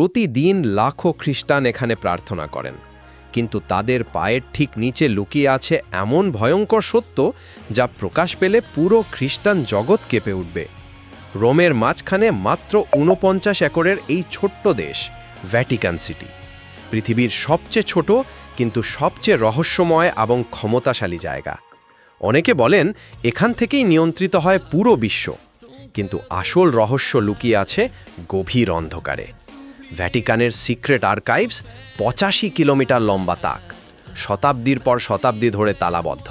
প্রতিদিন লাখো খ্রিস্টান এখানে প্রার্থনা করেন, কিন্তু তাদের পায়ের ঠিক নিচে লুকিয়ে আছে এমন ভয়ঙ্কর সত্য যা প্রকাশ পেলে পুরো খ্রিস্টান জগৎ কেঁপে উঠবে। রোমের মাঝখানে মাত্র ৪৯ একরের এই ছোট্ট দেশ ভ্যাটিকান সিটি, পৃথিবীর সবচেয়ে ছোট কিন্তু সবচেয়ে রহস্যময় এবং ক্ষমতাশালী জায়গা। অনেকে বলেন এখান থেকেই নিয়ন্ত্রিত হয় পুরো বিশ্ব, কিন্তু আসল রহস্য লুকিয়ে আছে গভীর অন্ধকারে। ভ্যাটিকানের সিক্রেট আর্কাইভস ৮৫ কিলোমিটার লম্বা তাক, শতাব্দীর পর শতাব্দী ধরে তালাবদ্ধ।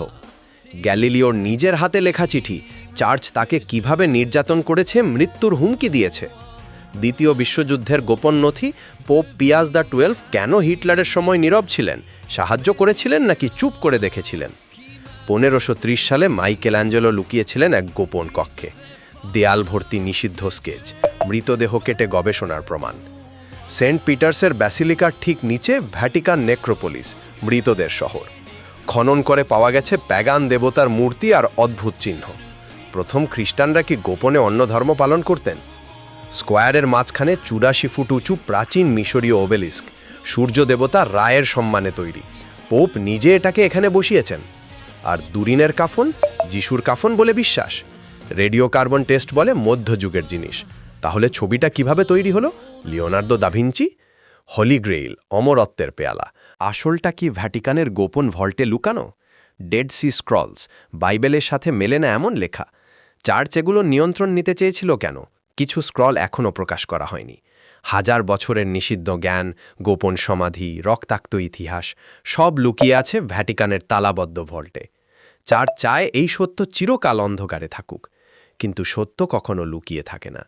গ্যালিলিওর নিজের হাতে লেখা চিঠি চার্চ তাকে কিভাবে নির্যাতন করেছে, মৃত্যুর হুমকি দিয়েছে। দ্বিতীয় বিশ্বযুদ্ধের গোপন নথি, পোপ পিয়াস দ্য 12 কেন হিটলারের সময় নীরব ছিলেন, সাহায্য করেছিলেন নাকি চুপ করে দেখেছিলেন। ১৫৩০ সালে মাইকেল অ্যাঞ্জেলো লুকিয়েছিলেন এক গোপন কক্ষে, দেয়াল ভর্তি নিষিদ্ধ স্কেচ, মৃতদেহ কেটে গবেষণার প্রমাণ। সেন্ট পিটার্সের ব্যাসিলিকার ঠিক নিচে ভ্যাটিকান নেক্রোপোলিস, মৃতদের শহর। খনন করে পাওয়া গেছে প্যাগান দেবতার মূর্তি আর অদ্ভুত চিহ্ন। প্রথম খ্রিস্টানরা কি গোপনে অন্য ধর্ম পালন করতেন? স্কোয়ারের মাঝখানে ৮৪ ফুট উঁচু প্রাচীন মিশরীয় ওবেলিস্ক, সূর্য দেবতা রায়ের সম্মানে তৈরি। পোপ নিজে এটাকে এখানে বসিয়েছেন। আর দুরিনের কাফন যিশুর কাফন বলে বিশ্বাস। রেডিও কার্বন টেস্ট বলে মধ্যযুগের জিনিস। তাহলে ছবিটা কিভাবে তৈরি হলো? Leonardo da Vinci? Holy Grail, অমরত্বের পেয়ালা, আসলটা কি ভ্যাটিকানের গোপন ভল্টে লুকানো? ডেড সি স্ক্রলস, বাইবেলের সাথে মেলে না এমন লেখা। চার্চ এগুলো নিয়ন্ত্রণ নিতে চেয়েছিল কেন? কিছু স্ক্রল এখনও প্রকাশ করা হয়নি। হাজার বছরের নিষিদ্ধ জ্ঞান, গোপন সমাধি, রক্তাক্ত ইতিহাস সব লুকিয়ে আছে ভ্যাটিকানের তালাবদ্ধ ভল্টে। চার্চ চায় এই সত্য চিরকাল অন্ধকারে থাকুক, কিন্তু সত্য কখনো লুকিয়ে থাকে না।